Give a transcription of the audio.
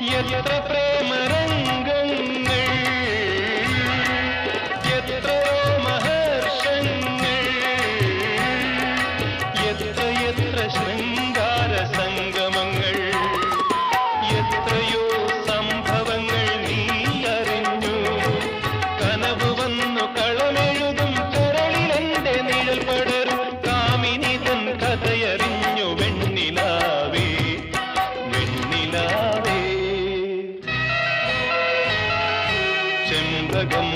എത്ര പ്രേമരംഗങ്ങൾ, എത്രയോ മഹർഷങ്ങൾ, എത്ര ശൃംഗാര സംഗമങ്ങൾ, എത്രയോ സംഭവങ്ങൾ നീ അറിഞ്ഞു. കനവ് വന്നു കളമെഴുതും കരളിലെന്റെ നിഴൽ പടരും കാമിനി തൻ കഥയറിഞ്ഞു വെണ്ണിലാവേ വെണ്ണിലാവേ. ചെമ്പകം